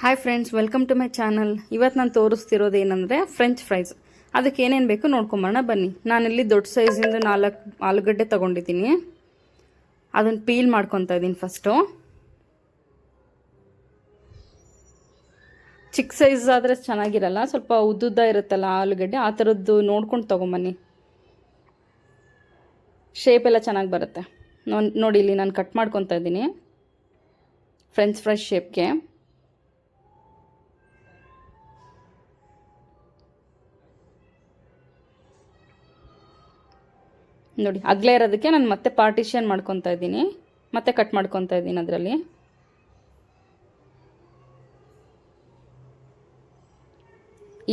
Hi friends, welcome to my channel. ಇವತ್ತು ನಾನು ತೋರಿಸ್ತಿರೋದು ಏನಂದರೆ ಫ್ರೆಂಚ್ ಫ್ರೈಸ್. ಅದಕ್ಕೆ ಏನೇನು ಬೇಕು ನೋಡ್ಕೊಂಬೋಣ ಬನ್ನಿ. ನಾನಿಲ್ಲಿ ದೊಡ್ಡ ಸೈಜಿಂದ 4 ಆಲೂಗಡ್ಡೆ ತೊಗೊಂಡಿದ್ದೀನಿ. ಅದನ್ನು ಪೀಲ್ ಮಾಡ್ಕೊತಾ ಇದ್ದೀನಿ ಫಸ್ಟು. ಚಿಕ್ಕ ಸೈಜ್ ಆದರೆ ಚೆನ್ನಾಗಿರಲ್ಲ, ಸ್ವಲ್ಪ ಉದ್ದುದ್ದ ಇರುತ್ತಲ್ಲ ಆಲೂಗಡ್ಡೆ, ಆ ಥರದ್ದು ನೋಡ್ಕೊಂಡು ತೊಗೊಂಬನ್ನಿ. ಶೇಪ್ ಎಲ್ಲ ಚೆನ್ನಾಗಿ ಬರುತ್ತೆ. ನೋಡಿ, ಇಲ್ಲಿ ನಾನು ಕಟ್ ಮಾಡ್ಕೊತಾ ಇದ್ದೀನಿ ಫ್ರೆಂಚ್ ಫ್ರೈಸ್ ಶೇಪ್ಗೆ. ನೋಡಿ, ಅಗಲ ಇರೋದಕ್ಕೆ ನಾನು ಮತ್ತೆ ಪಾರ್ಟಿಷನ್ ಮಾಡ್ಕೊತಾ ಇದ್ದೀನಿ, ಮತ್ತೆ ಕಟ್ ಮಾಡ್ಕೊತಾ ಇದ್ದೀನಿ. ಅದರಲ್ಲಿ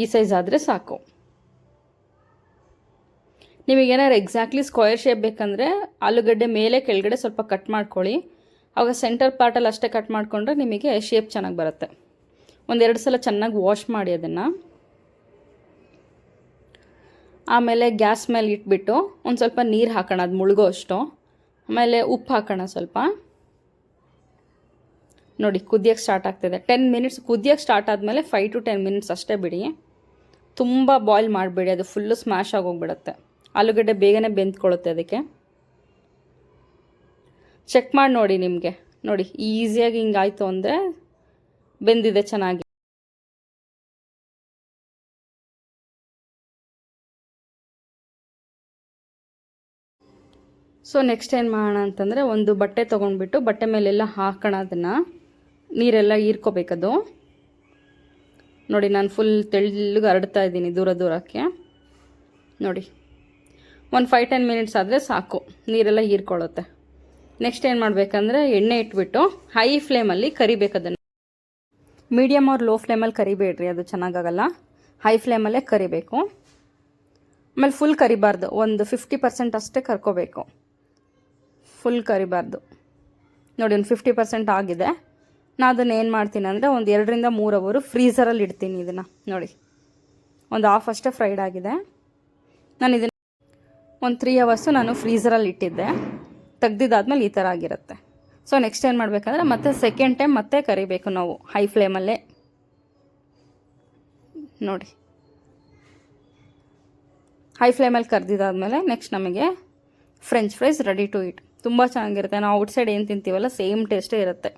ಈ ಸೈಜ್ ಆದರೆ ಸಾಕು. ನಿಮಗೇನಾದ್ರು ಎಕ್ಸಾಕ್ಟ್ಲಿ ಸ್ಕ್ವೇರ್ ಶೇಪ್ ಬೇಕಂದರೆ ಆಲೂಗಡ್ಡೆ ಮೇಲೆ ಕೆಳಗಡೆ ಸ್ವಲ್ಪ ಕಟ್ ಮಾಡ್ಕೊಳ್ಳಿ. ಆವಾಗ ಸೆಂಟರ್ ಪಾರ್ಟಲ್ಲಿ ಅಷ್ಟೇ ಕಟ್ ಮಾಡಿಕೊಂಡ್ರೆ ನಿಮಗೆ ಶೇಪ್ ಚೆನ್ನಾಗಿ ಬರುತ್ತೆ. 1-2 ಸಲ ಚೆನ್ನಾಗಿ ವಾಶ್ ಮಾಡಿ ಅದನ್ನು. ಆಮೇಲೆ ಗ್ಯಾಸ್ ಮೇಲೆ ಇಟ್ಬಿಟ್ಟು ಒಂದು ಸ್ವಲ್ಪ ನೀರು ಹಾಕೋಣ, ಅದು ಮುಳುಗೋ ಅಷ್ಟು. ಆಮೇಲೆ ಉಪ್ಪು ಹಾಕೋಣ ಸ್ವಲ್ಪ. ನೋಡಿ, ಕುದಿಯೋಕ್ಕೆ ಸ್ಟಾರ್ಟ್ ಆಗ್ತಿದೆ. 10 ಮಿನಿಟ್ಸ್ ಕುದಿಯೋಕ್ಕೆ ಸ್ಟಾರ್ಟ್ ಆದಮೇಲೆ 5 to 10 ಮಿನಿಟ್ಸ್ ಅಷ್ಟೇ ಬಿಡಿ. ತುಂಬ ಬಾಯ್ಲ್ ಮಾಡಬೇಡಿ, ಅದು ಫುಲ್ಲು ಸ್ಮ್ಯಾಶ್ ಆಗೋಗ್ಬಿಡುತ್ತೆ. ಆಲೂಗಡ್ಡೆ ಬೇಗನೆ ಬೆಂದ್ಕೊಳ್ಳುತ್ತೆ. ಅದಕ್ಕೆ ಚೆಕ್ ಮಾಡಿ ನೋಡಿ. ನಿಮಗೆ ನೋಡಿ ಈಸಿಯಾಗಿ ಹಿಂಗಾಯಿತು ಅಂದರೆ ಬೆಂದಿದೆ ಚೆನ್ನಾಗಿ. ಸೊ ನೆಕ್ಸ್ಟ್ ಏನು ಮಾಡೋಣ ಅಂತಂದರೆ, ಒಂದು ಬಟ್ಟೆ ತೊಗೊಂಡ್ಬಿಟ್ಟು ಬಟ್ಟೆ ಮೇಲೆಲ್ಲ ಹಾಕೋಣ. ಅದನ್ನು ನೀರೆಲ್ಲ ಹೀರ್ಕೋಬೇಕದು. ನೋಡಿ, ನಾನು ಫುಲ್ ತೆಳ್ಳಗೆ ಹರಡ್ತಾ ಇದ್ದೀನಿ ದೂರಕ್ಕೆ. ನೋಡಿ, ಒಂದು 5-10 ಮಿನಿಟ್ಸ್ ಆದರೆ ಸಾಕು, ನೀರೆಲ್ಲ ಹೀರ್ಕೊಳ್ಳುತ್ತೆ. ನೆಕ್ಸ್ಟ್ ಏನು ಮಾಡಬೇಕಂದ್ರೆ, ಎಣ್ಣೆ ಇಟ್ಬಿಟ್ಟು ಹೈ ಫ್ಲೇಮಲ್ಲಿ ಕರಿಬೇಕು ಅದನ್ನು. ಮೀಡಿಯಮ್ ಆರ್ ಲೋ ಫ್ಲೇಮಲ್ಲಿ ಕರಿಬೇಡ್ರಿ, ಅದು ಚೆನ್ನಾಗಾಗಲ್ಲ. ಹೈ ಫ್ಲೇಮಲ್ಲೇ ಕರಿಬೇಕು. ಆಮೇಲೆ ಫುಲ್ ಕರಿಬಾರ್ದು, ಒಂದು 50% ಅಷ್ಟೇ ಕರ್ಕೋಬೇಕು, ಫುಲ್ ಕರಿಬಾರ್ದು. ನೋಡಿ, ಒಂದು 50% ಆಗಿದೆ. ನಾನು ಅದನ್ನು ಏನು ಮಾಡ್ತೀನಿ ಅಂದರೆ, ಒಂದು 2 to 3 ಅವರ್ ಫ್ರೀಝರಲ್ಲಿ ಇಡ್ತೀನಿ ಇದನ್ನು. ನೋಡಿ, ಒಂದು ಹಾಫ್ ಅಷ್ಟೇ ಫ್ರೈಡ್ ಆಗಿದೆ. ನಾನು ಇದನ್ನು ಒಂದು 3 ಅವರ್ಸು ನಾನು ಫ್ರೀಝರಲ್ಲಿ ಇಟ್ಟಿದ್ದೆ. ತೆಗ್ದಿದ್ದಾದ್ಮೇಲೆ ಈ ಥರ ಆಗಿರುತ್ತೆ. ಸೊ ನೆಕ್ಸ್ಟ್ ಏನು ಮಾಡಬೇಕಂದ್ರೆ, ಮತ್ತೆ ಸೆಕೆಂಡ್ ಟೈಮ್ ಮತ್ತೆ ಕರಿಬೇಕು ನಾವು ಹೈ ಫ್ಲೇಮಲ್ಲೇ. ನೋಡಿ, ಹೈ ಫ್ಲೇಮಲ್ಲಿ ಕರೆದಿದ್ದಾದಮೇಲೆ ನೆಕ್ಸ್ಟ್ ನಮಗೆ French fries ready to eat. ತುಂಬ ಚೆನ್ನಾಗಿರುತ್ತೆ. ನಾವು ಔಟ್ಸೈಡ್ ಏನು ತಿಂತೀವಲ್ಲ ಸೇಮ್ ಟೇಸ್ಟೇ ಇರುತ್ತೆ.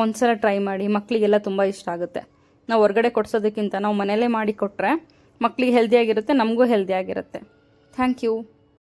ಒಂದ್ಸಲ ಟ್ರೈ ಮಾಡಿ, ಮಕ್ಕಳಿಗೆಲ್ಲ ತುಂಬ ಇಷ್ಟ ಆಗುತ್ತೆ. ನಾವು ಹೊರಗಡೆ ಕೊಡಿಸೋದಕ್ಕಿಂತ ನಾವು ಮನೆಯಲ್ಲೇ ಮಾಡಿ ಕೊಟ್ಟರೆ ಮಕ್ಕಳಿಗೆ ಹೆಲ್ದಿಯಾಗಿರುತ್ತೆ, ನಮಗೂ ಹೆಲ್ದಿಯಾಗಿರುತ್ತೆ. Thank you.